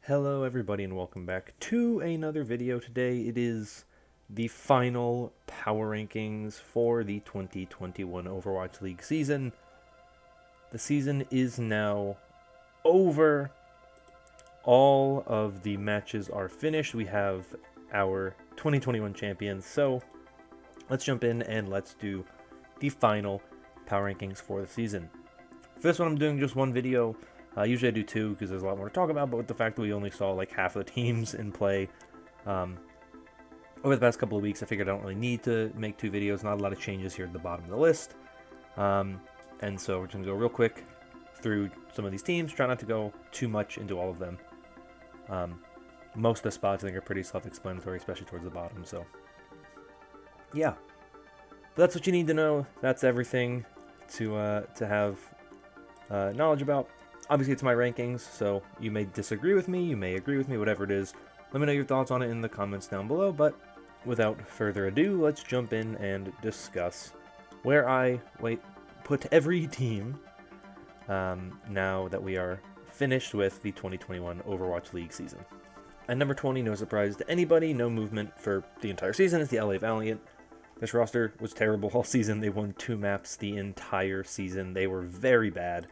Hello everybody and welcome back to another video. Today it is the final power rankings for the 2021 Overwatch League season. The season is now over. All of the matches are finished. We have our 2021 champions. So let's jump in and let's do the final power rankings for the season. For this one I'm doing just one video. Usually I do two because there's a lot more to talk about, but with the fact that we only saw like half of the teams in play over the past couple of weeks, I figured I don't really need to make two videos. Not a lot of changes here at the bottom of the list. And so we're going to go real quick through some of these teams. Try not to go too much into all of them. Most of the spots I think are pretty self-explanatory, especially towards the bottom. So yeah, but that's what you need to know. That's everything to have knowledge about. Obviously, it's my rankings, so you may disagree with me, you may agree with me, whatever it is. Let me know your thoughts on it in the comments down below, but without further ado, let's jump in and discuss where I put every team now that we are finished with the 2021 Overwatch League season. At number 20, no surprise to anybody, no movement for the entire season, is the LA Valiant. This roster was terrible all season. They won 2 maps the entire season. They were very bad.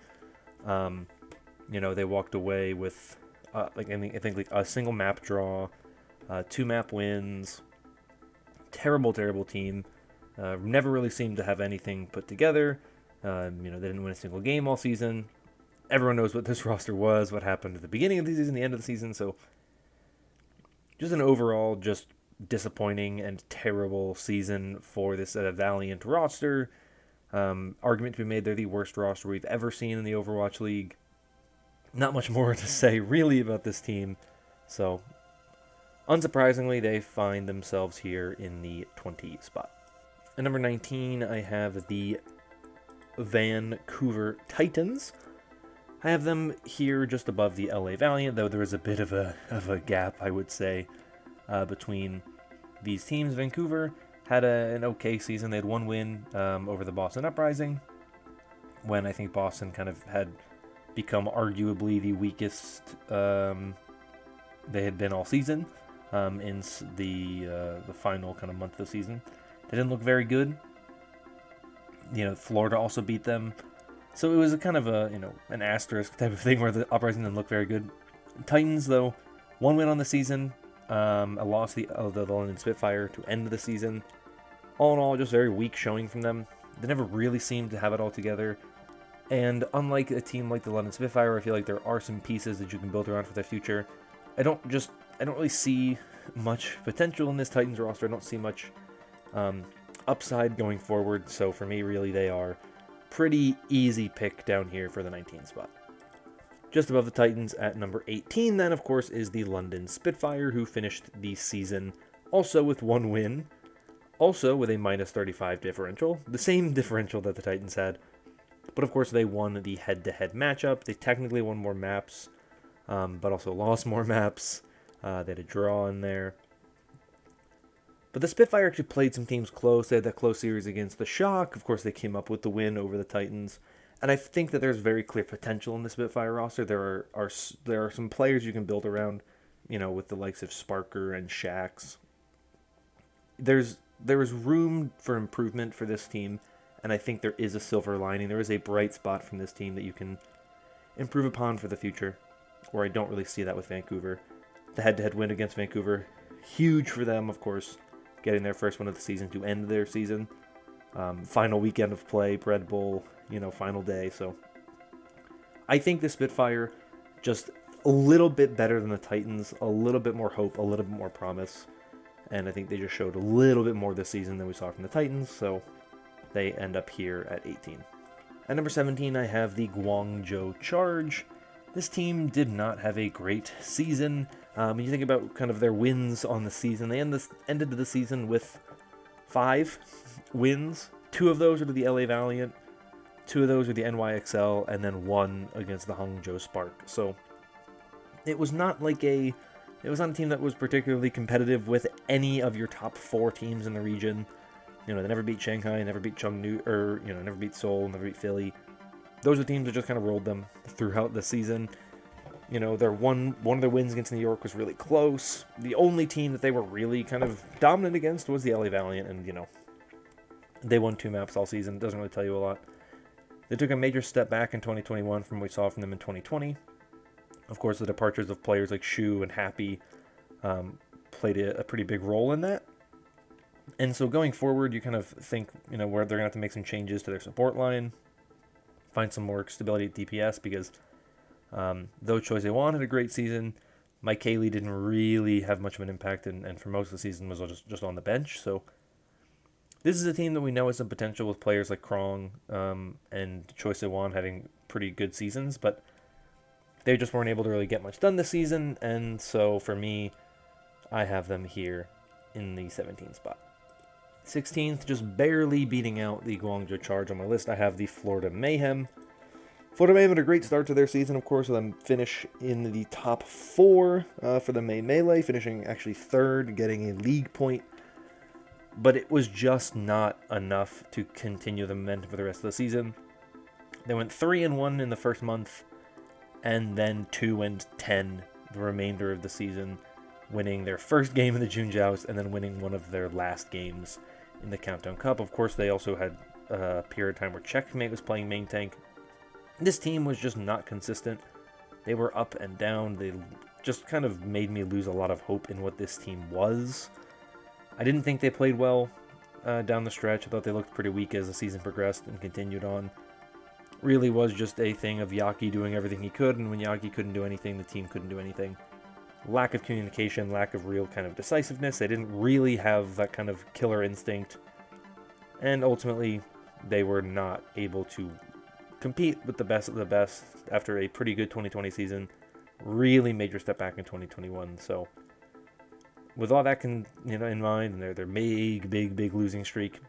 They walked away with I think like a single map draw, 2 map wins. Terrible team. Never really seemed to have anything put together. They didn't win a single game all season. Everyone knows what this roster was, what happened at the beginning of the season, the end of the season. So just an overall just disappointing and terrible season for this Valiant roster. Argument to be made, they're the worst roster we've ever seen in the Overwatch League. Not much more to say really about this team. So, unsurprisingly, they find themselves here in the 20 spot. At number 19, I have the Vancouver Titans. I have them here just above the LA Valiant, though there is a bit of a gap, I would say, between these teams. Vancouver had an okay season. They had 1 win over the Boston Uprising, when I think Boston kind of had become arguably the weakest they had been all season in the final kind of month of the season. They didn't look very good. Florida also beat them. So it was a kind of an asterisk type of thing where the Uprising didn't look very good. Titans, though, 1 win on the season. A loss the London Spitfire to end the season. All in all, just very weak showing from them. They never really seemed to have it all together. And unlike a team like the London Spitfire, I feel like there are some pieces that you can build around for the future. I don't really see much potential in this Titans roster. I don't see much upside going forward. So for me, really, they are pretty easy pick down here for the 19th spot. Just above the Titans at number 18, then, of course, is the London Spitfire, who finished the season also with 1 win, also with a minus 35 differential, the same differential that the Titans had. But of course, they won the head-to-head matchup. They technically won more maps, but also lost more maps. They had a draw in there. But the Spitfire actually played some teams close. They had that close series against the Shock. Of course, they came up with the win over the Titans. And I think that there's very clear potential in the Spitfire roster. There are some players you can build around, with the likes of Sparker and Shax. There is room for improvement for this team. And I think there is a silver lining. There is a bright spot from this team that you can improve upon for the future, where I don't really see that with Vancouver. The head-to-head win against Vancouver, huge for them, of course, getting their first win of the season to end their season. Final weekend of play, Red Bull, final day. So I think the Spitfire just a little bit better than the Titans, a little bit more hope, a little bit more promise. And I think they just showed a little bit more this season than we saw from the Titans, so they end up here at 18. At number 17, I have the Guangzhou Charge. This team did not have a great season. When you think about kind of their wins on the season, they ended the season with 5 wins. 2 of those are to the LA Valiant, 2 of those are the NYXL, and then 1 against the Hangzhou Spark. So it was not a team that was particularly competitive with any of your top 4 teams in the region. They never beat Shanghai, never beat Chengdu, never beat Seoul, never beat Philly. Those are teams that just kind of rolled them throughout the season. Their one of their wins against New York was really close. The only team that they were really kind of dominant against was the LA Valiant, and they won 2 maps all season. It doesn't really tell you a lot. They took a major step back in 2021 from what we saw from them in 2020. Of course, the departures of players like Shu and Happy played a pretty big role in that. And so going forward, you kind of think, where they're going to have to make some changes to their support line, find some more stability at DPS, because though Choi Se-won had a great season, Mike Haley didn't really have much of an impact, and for most of the season was just on the bench. So this is a team that we know has some potential with players like Krong and Choi Se-won having pretty good seasons, but they just weren't able to really get much done this season, and so for me, I have them here in the 17th spot. 16th, just barely beating out the Guangzhou Charge on my list, I have the Florida Mayhem. Florida Mayhem had a great start to their season, of course, with them finish in the top 4 for the May Melee, finishing actually 3rd, getting a league point. But it was just not enough to continue the momentum for the rest of the season. They went 3-1 in the first month, and then 2-10 the remainder of the season, winning their first game in the June Joust, and then winning one of their last games in the Countdown Cup. Of course, they also had a period of time where Checkmate was playing main tank. This team was just not consistent. They were up and down. They just kind of made me lose a lot of hope in what this team was. I didn't think they played well down the stretch. I thought they looked pretty weak as the season progressed and continued on. Really was just a thing of Yaki doing everything he could, and when Yaki couldn't do anything, the team couldn't do anything. Lack of communication, lack of real kind of decisiveness. They didn't really have that kind of killer instinct. And ultimately, they were not able to compete with the best of the best after a pretty good 2020 season. Really major step back in 2021. So with all that in mind, and their big losing streak,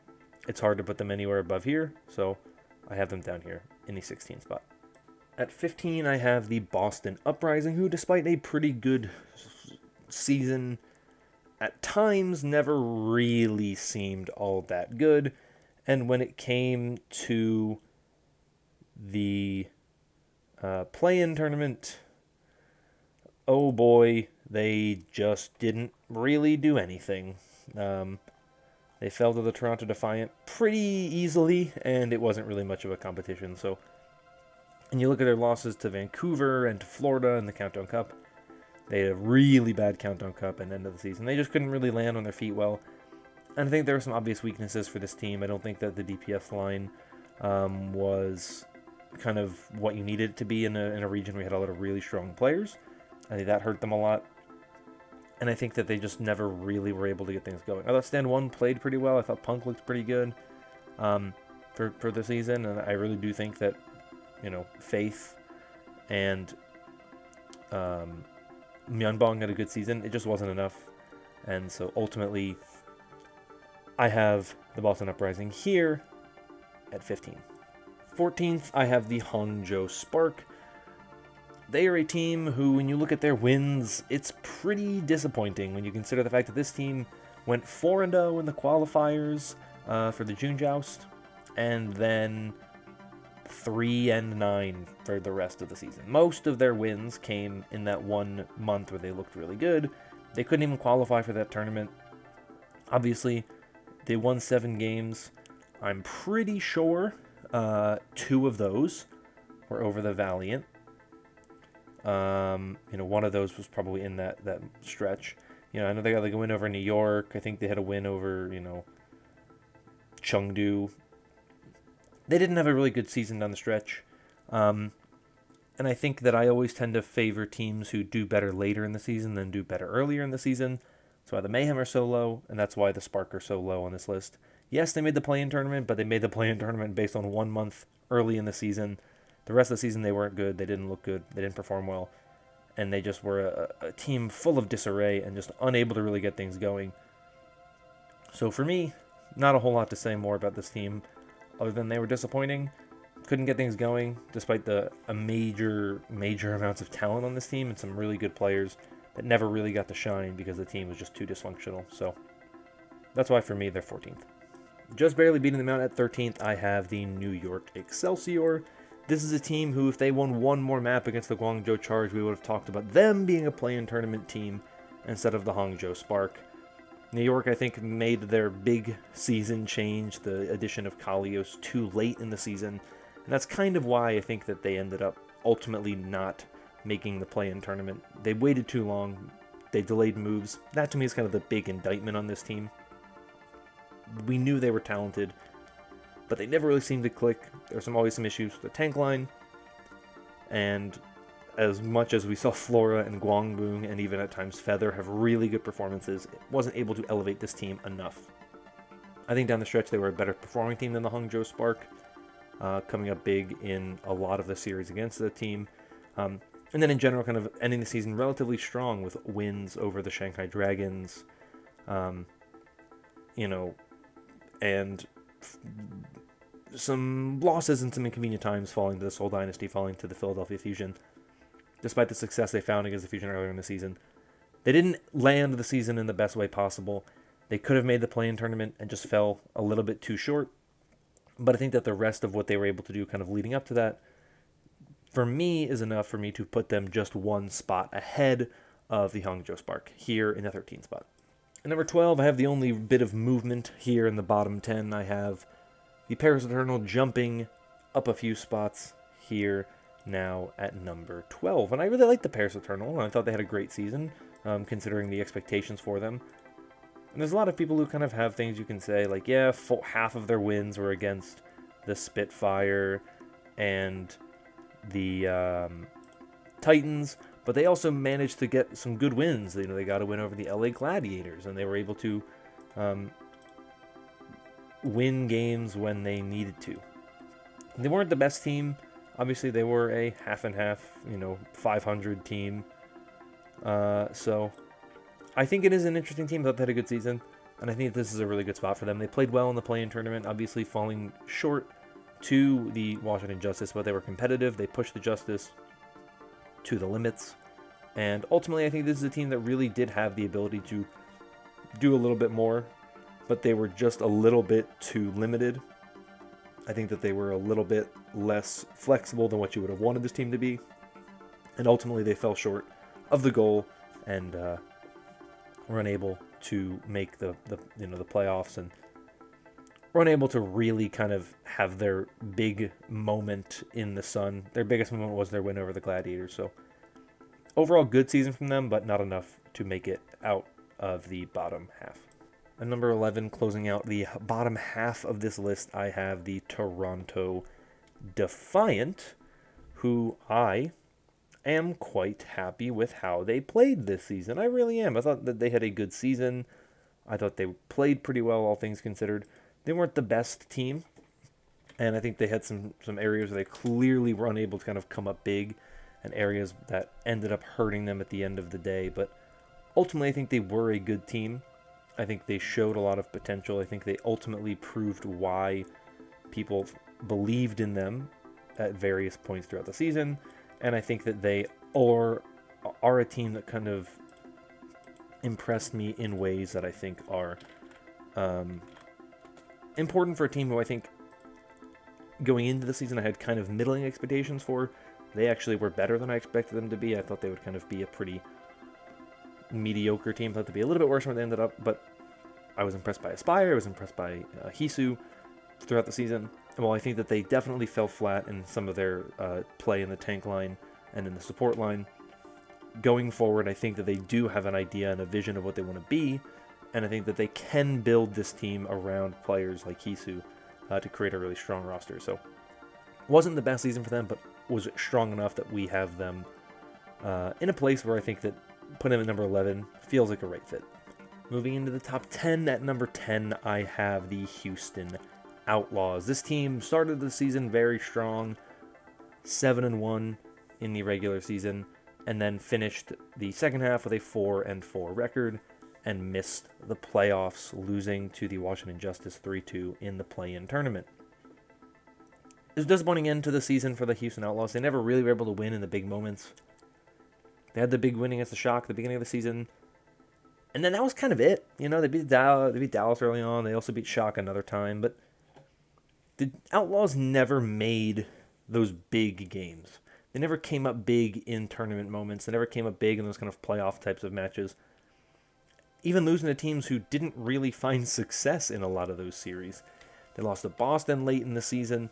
it's hard to put them anywhere above here. So I have them down here in the 16th spot. At 15, I have the Boston Uprising, who, despite a pretty good season, at times never really seemed all that good. And when it came to the play-in tournament, oh boy, they just didn't really do anything. They fell to the Toronto Defiant pretty easily, and it wasn't really much of a competition. So, and you look at their losses to Vancouver and to Florida in the Countdown Cup. They had a really bad Countdown Cup and end of the season. They just couldn't really land on their feet well. And I think there were some obvious weaknesses for this team. I don't think that the DPS line was kind of what you needed it to be in a region where you had a lot of really strong players. I think that hurt them a lot. And I think that they just never really were able to get things going. I thought Stand 1 played pretty well. I thought Punk looked pretty good for the season. And I really do think that, Faith and Myeonbong had a good season. It just wasn't enough. And so ultimately, I have the Boston Uprising here at 15. 14th, I have the Hangzhou Spark. They are a team who, when you look at their wins, it's pretty disappointing when you consider the fact that this team went 4-0 in the qualifiers for the June Joust, and then 3-9 for the rest of the season. Most of their wins came in that 1 month where they looked really good. They couldn't even qualify for that tournament. Obviously, they won 7 games. I'm pretty sure 2 of those were over the Valiant. One of those was probably in that stretch. I know they got like a win over New York. I think they had a win over, Chengdu. They didn't have a really good season down the stretch. And I think that I always tend to favor teams who do better later in the season than do better earlier in the season. That's why the Mayhem are so low, and that's why the Spark are so low on this list. Yes, they made the play-in tournament, but they made the play-in tournament based on 1 month early in the season. The rest of the season, they weren't good. They didn't look good. They didn't perform well. And they just were a team full of disarray and just unable to really get things going. So for me, not a whole lot to say more about this team other than they were disappointing. Couldn't get things going despite the major amounts of talent on this team and some really good players that never really got to shine because the team was just too dysfunctional. So that's why for me, they're 14th. Just barely beating them out at 13th, I have the New York Excelsior. This is a team who, if they won one more map against the Guangzhou Charge, we would have talked about them being a play-in tournament team instead of the Hangzhou Spark. New York, I think, made their big season change, the addition of Kalios, too late in the season. And that's kind of why I think that they ended up ultimately not making the play-in tournament. They waited too long. They delayed moves. That, to me, is kind of the big indictment on this team. We knew they were talented, but they never really seemed to click. There were always some issues with the tank line. And as much as we saw Flora and Guangbong and even at times Feather have really good performances, it wasn't able to elevate this team enough. I think down the stretch they were a better performing team than the Hangzhou Spark, coming up big in a lot of the series against the team. And then in general, kind of ending the season relatively strong with wins over the Shanghai Dragons, and some losses in some inconvenient times, falling to the Seoul Dynasty, falling to the Philadelphia Fusion. Despite the success they found against the Fusion earlier in the season, they didn't land the season in the best way possible. They could have made the play-in tournament and just fell a little bit too short. But I think that the rest of what they were able to do kind of leading up to that, for me, is enough for me to put them just one spot ahead of the Hangzhou Spark, here in the 13th spot. At number 12, I have the only bit of movement here in the bottom 10. I have the Paris Eternal jumping up a few spots here now at number 12. And I really like the Paris Eternal. I thought they had a great season, considering the expectations for them. And there's a lot of people who kind of have things you can say, like, yeah, half of their wins were against the Spitfire and the Titans, but they also managed to get some good wins. They got a win over the LA Gladiators, and they were able to win games when they needed to. They weren't the best team. Obviously, they were a half and half, 500 team. So I think it is an interesting team. I thought they had a good season, and I think this is a really good spot for them. They played well in the play-in tournament, obviously falling short to the Washington Justice, but they were competitive. They pushed the Justice to the limits, and ultimately I think this is a team that really did have the ability to do a little bit more, but they were just a little bit too limited. I think that they were a little bit less flexible than what you would have wanted this team to be, and ultimately they fell short of the goal and were unable to make the playoffs, and were unable to really kind of have their big moment in the sun. Their biggest moment was their win over the Gladiators. So overall, good season from them, but not enough to make it out of the bottom half. At number 11, closing out the bottom half of this list, I have the Toronto Defiant, who I am quite happy with how they played this season. I really am. I thought that they had a good season. I thought they played pretty well, all things considered. They weren't the best team, and I think they had some areas where they clearly were unable to kind of come up big, and areas that ended up hurting them at the end of the day. But ultimately, I think they were a good team. I think they showed a lot of potential. I think they ultimately proved why people believed in them at various points throughout the season, and I think that they are a team that kind of impressed me in ways that I think are important for a team who I think going into the season I had kind of middling expectations for. They actually were better than I expected them to be. I thought they would kind of be a pretty mediocre team. I thought they'd be a little bit worse when they ended up, but I was impressed by Aspire. I was impressed by Hisu throughout the season. And while I think that they definitely fell flat in some of their play in the tank line and in the support line, going forward, I think that they do have an idea and a vision of what they want to be, and I think that they can build this team around players like Hisu to create a really strong roster. So, wasn't the best season for them, but was strong enough that we have them in a place where I think that putting them at number 11 feels like a right fit. Moving into the top 10, at number 10, I have the Houston Outlaws. This team started the season very strong, 7-1 in the regular season, and then finished the second half with a 4-4 record and missed the playoffs, losing to the Washington Justice 3-2 in the play-in tournament. It was a disappointing end to the season for the Houston Outlaws. They never really were able to win in the big moments. They had the big win against the Shock at the beginning of the season, and then that was kind of it. They beat Dallas early on. They also beat Shock another time, but the Outlaws never made those big games. They never came up big in tournament moments. They never came up big in those kind of playoff types of matches. Even losing to teams who didn't really find success in a lot of those series. They lost to Boston late in the season.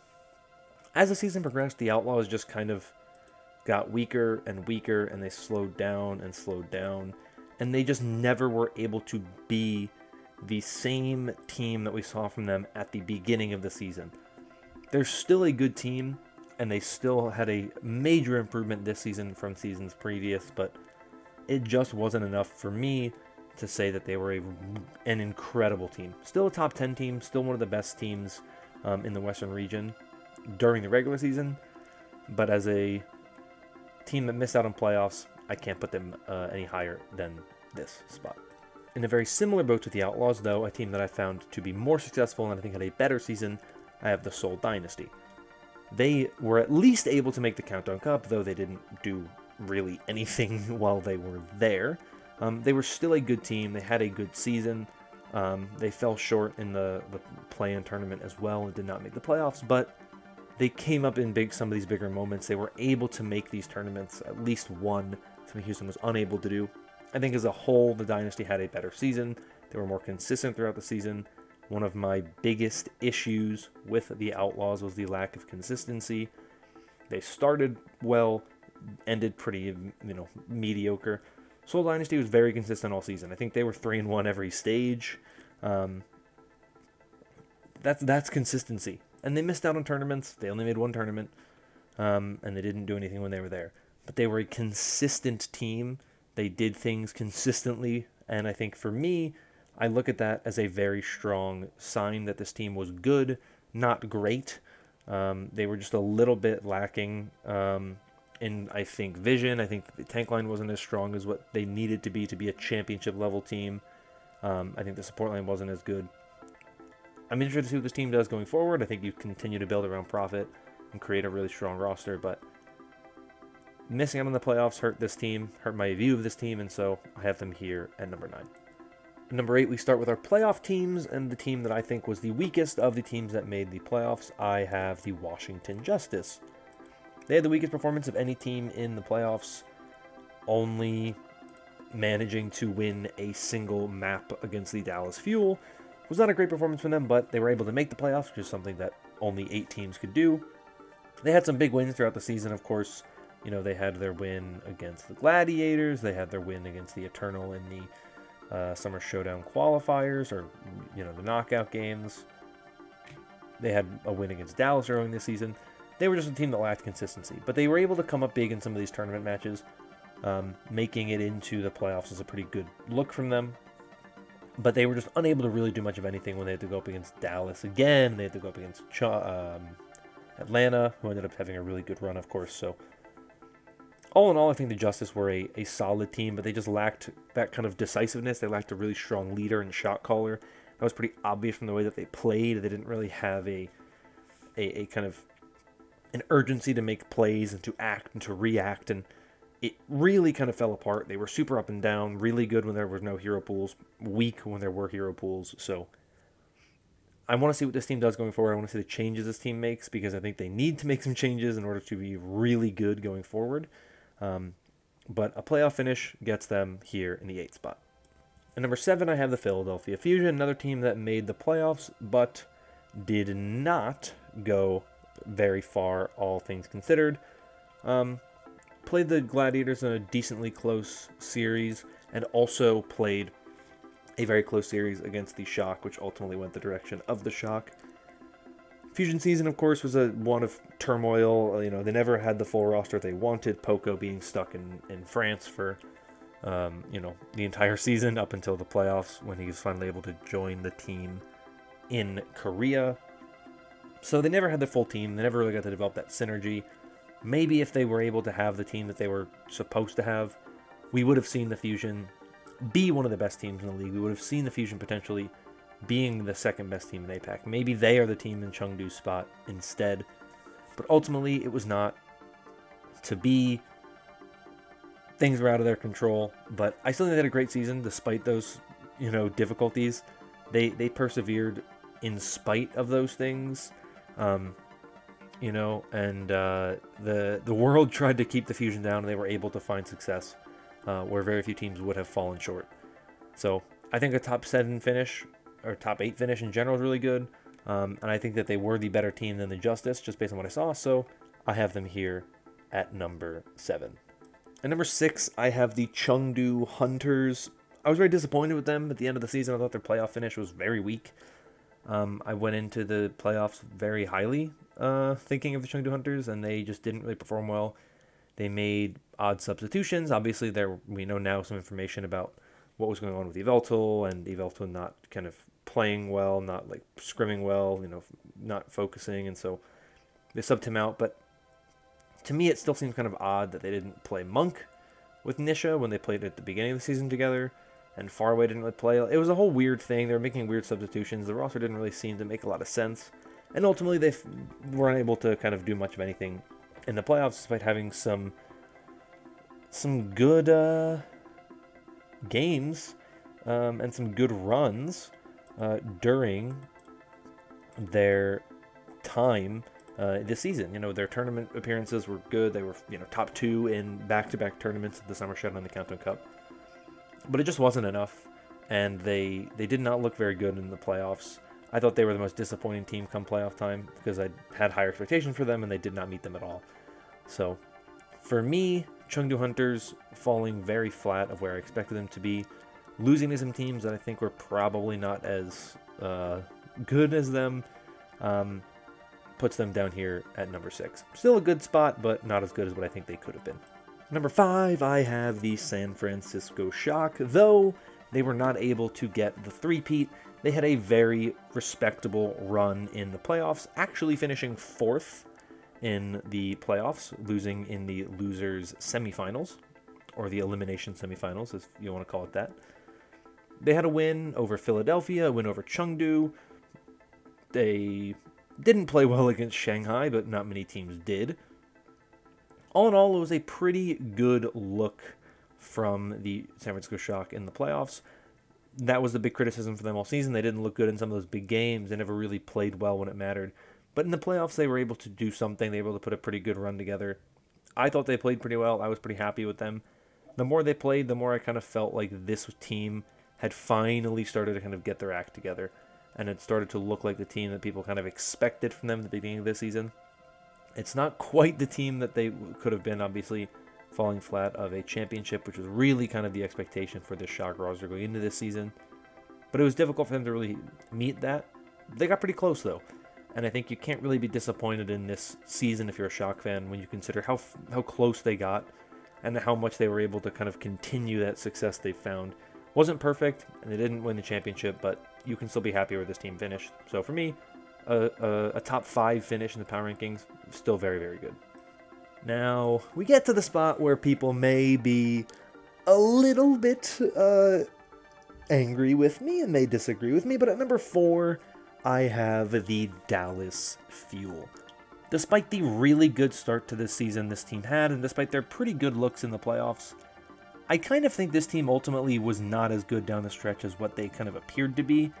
As the season progressed, the Outlaws just kind of got weaker and weaker, and they slowed down and slowed down. And they just never were able to be the same team that we saw from them at the beginning of the season. They're still a good team, and they still had a major improvement this season from seasons previous, but it just wasn't enough for me to say that they were an incredible team. Still a top 10 team, still one of the best teams in the Western region during the regular season, but as a team that missed out on playoffs, I can't put them any higher than this spot. In a very similar boat to the Outlaws, though, a team that I found to be more successful and I think had a better season, I have the Seoul Dynasty. They were at least able to make the Countdown Cup, though they didn't do really anything while they were there. They were still a good team. They had a good season. They fell short in the play-in tournament as well and did not make the playoffs, but they came up in some of these bigger moments. They were able to make these tournaments, at least one, something Houston was unable to do. I think as a whole, the Dynasty had a better season. They were more consistent throughout the season. One of my biggest issues with the Outlaws was the lack of consistency. They started well, ended pretty, mediocre. Seoul Dynasty was very consistent all season. I think they were 3-1 every stage. That's consistency. And they missed out on tournaments. They only made one tournament, and they didn't do anything when they were there. But they were a consistent team. They did things consistently, and I think for me, I look at that as a very strong sign that this team was good, not great. They were just a little bit lacking in, I think, vision. I think the tank line wasn't as strong as what they needed to be a championship-level team. I think the support line wasn't as good. I'm interested to see what this team does going forward. I think you continue to build around Profit and create a really strong roster, but missing out on the playoffs hurt this team, hurt my view of this team, and so I have them here at number 9. At number 8, we start with our playoff teams, and the team that I think was the weakest of the teams that made the playoffs, I have the Washington Justice. They had the weakest performance of any team in the playoffs, only managing to win a single map against the Dallas Fuel. It was not a great performance from them, but they were able to make the playoffs, which is something that only 8 teams could do. They had some big wins throughout the season, of course. They had their win against the Gladiators. They had their win against the Eternal in the Summer Showdown qualifiers, or, the knockout games. They had a win against Dallas early in the season. They were just a team that lacked consistency, but they were able to come up big in some of these tournament matches. Making it into the playoffs is a pretty good look from them. But they were just unable to really do much of anything when they had to go up against Dallas again. They had to go up against Atlanta, who ended up having a really good run, of course. So all in all, I think the Justice were a solid team, but they just lacked that kind of decisiveness. They lacked a really strong leader and shot caller. That was pretty obvious from the way that they played. They didn't really have a kind of an urgency to make plays and to act and to react, and it really kind of fell apart. They were super up and down, really good when there was no hero pools, weak when there were hero pools. So I want to see what this team does going forward. I want to see the changes this team makes, because I think they need to make some changes in order to be really good going forward. But a playoff finish gets them here in the 8th spot. At number 7, I have the Philadelphia Fusion, another team that made the playoffs, but did not go very far, all things considered. Played the Gladiators in a decently close series, and also played a very close series against the Shock, which ultimately went the direction of the Shock. Fusion season, of course, was one of turmoil. They never had the full roster they wanted. Poco being stuck in France for, the entire season up until the playoffs, when he was finally able to join the team in Korea. So they never had the full team. They never really got to develop that synergy. Maybe if they were able to have the team that they were supposed to have, we would have seen the Fusion be one of the best teams in the league. We would have seen the Fusion potentially being the second best team in APAC. Maybe they are the team in Chengdu's spot instead. But ultimately, it was not to be. Things were out of their control. But I still think they had a great season despite those, difficulties. They persevered in spite of those things. and the world tried to keep the Fusion down, and they were able to find success where very few teams would have fallen short. So I think a top 7 finish, or top 8 finish in general is really good, and I think that they were the better team than the Justice, just based on what I saw, so I have them here at number 7. At number 6, I have the Chengdu Hunters. I was very disappointed with them at the end of the season. I thought their playoff finish was very weak. I went into the playoffs very highly, thinking of the Chengdu Hunters, and they just didn't really perform well. They made odd substitutions. Obviously, we know now some information about what was going on with Yveltal, and Yveltal not kind of playing well, not like scrimming well, not focusing, and so they subbed him out. But to me, it still seems kind of odd that they didn't play Monk with Nisha when they played at the beginning of the season together, and Faraway didn't really play. It was a whole weird thing. They were making weird substitutions. The roster didn't really seem to make a lot of sense, and ultimately they weren't able to kind of do much of anything in the playoffs, despite having some good games and some good runs during their time this season. Their tournament appearances were good. They were top 2 in back-to-back tournaments at the Summer Showdown and the Countdown Cup. But it just wasn't enough, and they did not look very good in the playoffs. I thought they were the most disappointing team come playoff time because I had higher expectations for them, and they did not meet them at all. So, for me, Chengdu Hunters falling very flat of where I expected them to be, losing to some teams that I think were probably not as good as them, puts them down here at number 6. Still a good spot, but not as good as what I think they could have been. Number 5, I have the San Francisco Shock. Though they were not able to get the three-peat, they had a very respectable run in the playoffs, actually finishing 4th in the playoffs, losing in the losers semifinals, or the elimination semifinals, if you want to call it that. They had a win over Philadelphia, a win over Chengdu. They didn't play well against Shanghai, but not many teams did. All in all, it was a pretty good look from the San Francisco Shock in the playoffs. That was the big criticism for them all season. They didn't look good in some of those big games. They never really played well when it mattered. But in the playoffs, they were able to do something. They were able to put a pretty good run together. I thought they played pretty well. I was pretty happy with them. The more they played, the more I kind of felt like this team had finally started to kind of get their act together. And it started to look like the team that people kind of expected from them at the beginning of this season. It's not quite the team that they could have been, obviously, falling flat of a championship, which was really kind of the expectation for this Shock roster going into this season. But it was difficult for them to really meet that. They got pretty close, though. And I think you can't really be disappointed in this season if you're a Shock fan when you consider how close they got and how much they were able to kind of continue that success they found. Wasn't perfect, and they didn't win the championship, but you can still be happy where this team finished. So for me, a top 5 finish in the power rankings, still very, very good. Now, we get to the spot where people may be a little bit angry with me and may disagree with me, but at number 4, I have the Dallas Fuel. Despite the really good start to this season this team had, and despite their pretty good looks in the playoffs, I kind of think this team ultimately was not as good down the stretch as what they kind of appeared to be.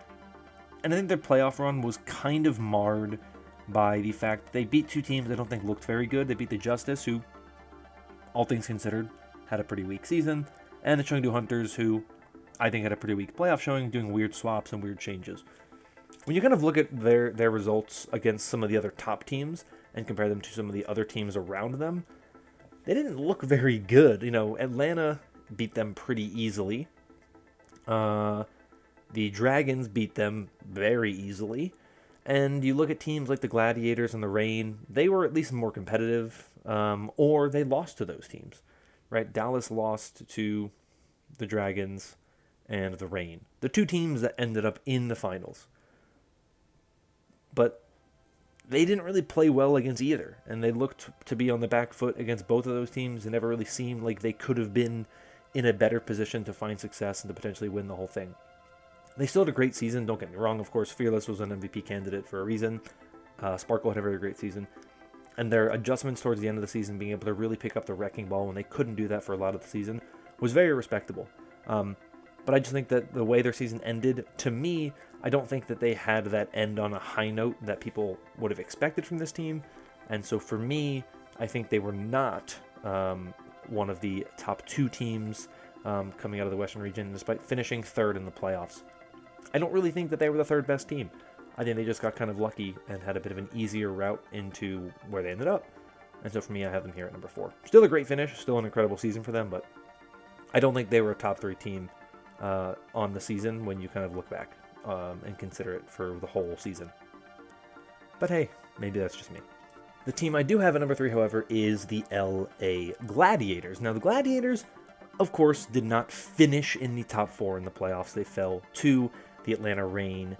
And I think their playoff run was kind of marred by the fact that they beat 2 teams I don't think looked very good. They beat the Justice, who, all things considered, had a pretty weak season, and the Chengdu Hunters, who I think had a pretty weak playoff showing, doing weird swaps and weird changes. When you kind of look at their results against some of the other top teams and compare them to some of the other teams around them, they didn't look very good. Atlanta beat them pretty easily. The Dragons beat them very easily. And you look at teams like the Gladiators and the Reign, they were at least more competitive, or they lost to those teams, right? Dallas lost to the Dragons and the Reign, the 2 teams that ended up in the finals. But they didn't really play well against either, and they looked to be on the back foot against both of those teams. It never really seemed like they could have been in a better position to find success and to potentially win the whole thing. They still had a great season, don't get me wrong. Of course, Fearless was an MVP candidate for a reason. Sparkle had a very great season. And their adjustments towards the end of the season, being able to really pick up the wrecking ball when they couldn't do that for a lot of the season, was very respectable. But I just think that the way their season ended, to me, I don't think that they had that end on a high note that people would have expected from this team. And so for me, I think they were not one of the top 2 teams coming out of the Western region, despite finishing 3rd in the playoffs. I don't really think that they were the 3rd best team. I think they just got kind of lucky and had a bit of an easier route into where they ended up. And so for me, I have them here at number 4. Still a great finish, still an incredible season for them, but I don't think they were a top 3 team on the season when you kind of look back and consider it for the whole season. But hey, maybe that's just me. The team I do have at number 3, however, is the LA Gladiators. Now, the Gladiators, of course, did not finish in the top 4 in the playoffs. They fell to the Atlanta Reign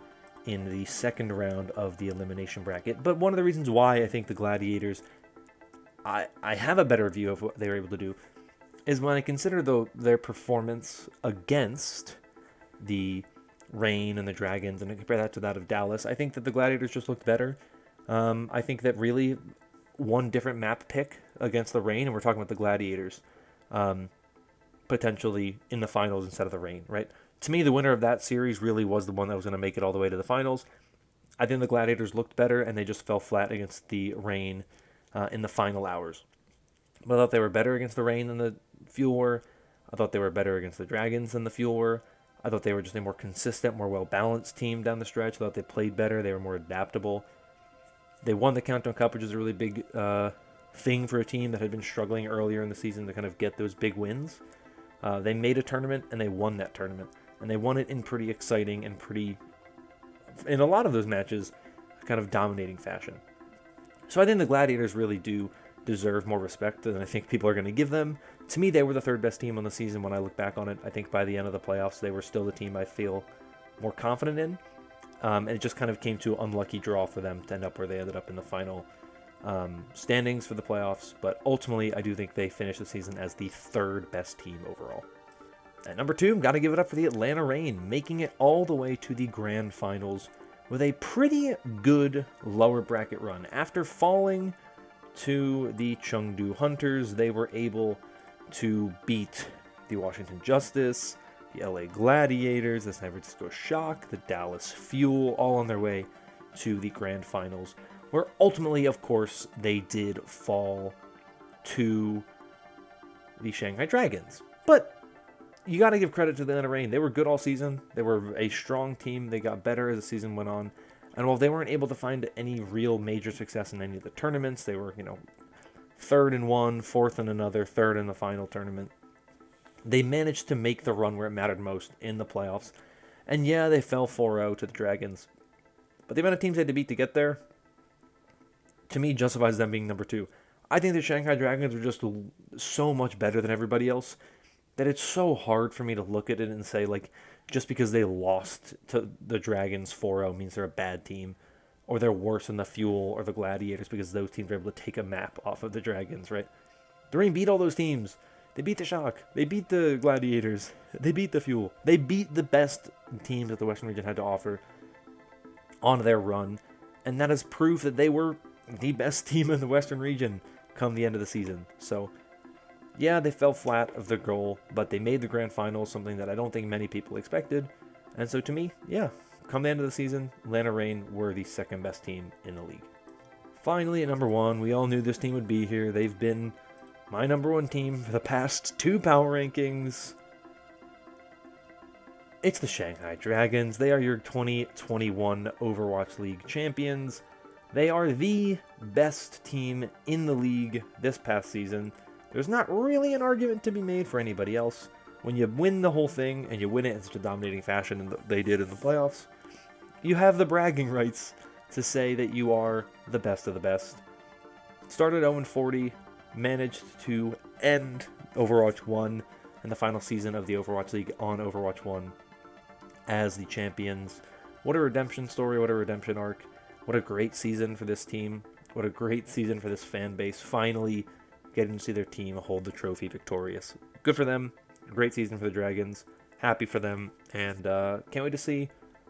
in the second round of the elimination bracket. But one of the reasons why I think the Gladiators, I have a better view of what they were able to do, is when I consider their performance against the Reign and the Dragons, and I compare that to that of Dallas, I think that the Gladiators just looked better. I think that really one different map pick against the Reign, and we're talking about the Gladiators, potentially in the finals instead of the Reign, right? To me, the winner of that series really was the one that was going to make it all the way to the finals. I think the Gladiators looked better, and they just fell flat against the Reign in the final hours. But I thought they were better against the Reign than the Fuel were. I thought they were better against the Dragons than the Fuel were. I thought they were just a more consistent, more well-balanced team down the stretch. I thought they played better. They were more adaptable. They won the Countdown Cup, which is a really big thing for a team that had been struggling earlier in the season to kind of get those big wins. They made a tournament, and they won that tournament. And they won it in pretty exciting and pretty, in a lot of those matches, kind of dominating fashion. So I think the Gladiators really do deserve more respect than I think people are going to give them. To me, they were the 3rd best team on the season when I look back on it. I think by the end of the playoffs, they were still the team I feel more confident in. And it just kind of came to an unlucky draw for them to end up where they ended up in the final standings for the playoffs. But ultimately, I do think they finished the season as the 3rd best team overall. At number 2, got to give it up for the Atlanta Reign, making it all the way to the grand finals with a pretty good lower bracket run. After falling to the Chengdu Hunters, they were able to beat the Washington Justice, the LA Gladiators, the San Francisco Shock, the Dallas Fuel, all on their way to the grand finals, where ultimately, of course, they did fall to the Shanghai Dragons. But you got to give credit to the Atlanta Reign. They were good all season. They were a strong team. They got better as the season went on. And while they weren't able to find any real major success in any of the tournaments, they were, 3rd in one, 4th in another, 3rd in the final tournament. They managed to make the run where it mattered most in the playoffs. And yeah, they fell 4-0 to the Dragons. But the amount of teams they had to beat to get there, to me, justifies them being number 2. I think the Shanghai Dragons are just so much better than everybody else that it's so hard for me to look at it and say, just because they lost to the Dragons 4-0 means they're a bad team, or they're worse than the Fuel or the Gladiators because those teams are able to take a map off of the Dragons, right? The Reign beat all those teams. They beat the Shock. They beat the Gladiators. They beat the Fuel. They beat the best teams that the Western region had to offer on their run, and that is proof that they were the best team in the Western region come the end of the season. So yeah, they fell flat of their goal, but they made the grand finals, something that I don't think many people expected. And so to me, yeah, come the end of the season, Atlanta Reign were the 2nd best team in the league. Finally, at number 1, we all knew this team would be here. They've been my number 1 team for the past 2 power rankings. It's the Shanghai Dragons. They are your 2021 Overwatch League champions. They are the best team in the league this past season. There's not really an argument to be made for anybody else. When you win the whole thing, and you win it in such a dominating fashion and they did in the playoffs, you have the bragging rights to say that you are the best of the best. Started 0-40, managed to end Overwatch 1 and the final season of the Overwatch League on Overwatch 1 as the champions. What a redemption story, what a redemption arc. What a great season for this team. What a great season for this fan base. Finally getting to see their team hold the trophy victorious. Good for them. Great season for the Dragons. Happy for them. And can't wait to see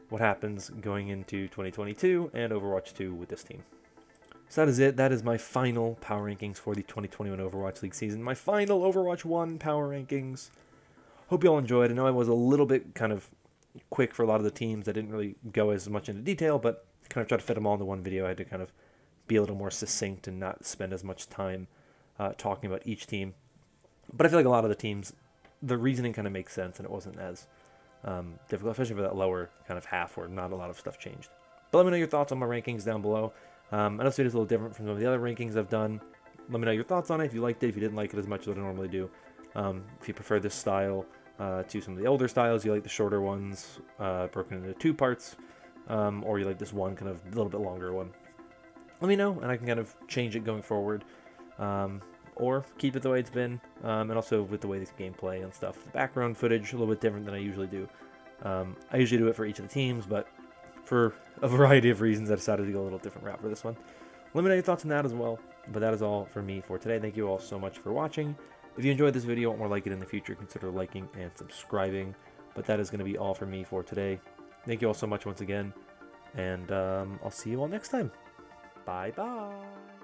what happens going into 2022 and Overwatch 2 with this team. So that is it. That is my final power rankings for the 2021 Overwatch League season. My final Overwatch 1 power rankings. Hope you all enjoyed. I know I was a little bit kind of quick for a lot of the teams. I didn't really go as much into detail, but kind of tried to fit them all into one video. I had to kind of be a little more succinct and not spend as much time talking about each team. But I feel like a lot of the teams, the reasoning kind of makes sense, and it wasn't as difficult, especially for that lower kind of half where not a lot of stuff changed. But let me know your thoughts on my rankings down below. I know this video is a little different from some of the other rankings I've done. Let me know your thoughts on it, if you liked it, if you didn't like it as much as I normally do. If you prefer this style to some of the older styles, you like the shorter ones broken into 2 parts, or you like this one kind of a little bit longer one. Let me know, and I can kind of change it going forward. Or keep it the way it's been, and also with the way this gameplay and stuff. The background footage, a little bit different than I usually do. I usually do it for each of the teams, but for a variety of reasons, I decided to go a little different route for this one. Let me know your thoughts on that as well. But that is all for me for today. Thank you all so much for watching. If you enjoyed this video and want more like it in the future, consider liking and subscribing. But that is going to be all for me for today. Thank you all so much once again, and I'll see you all next time. Bye-bye.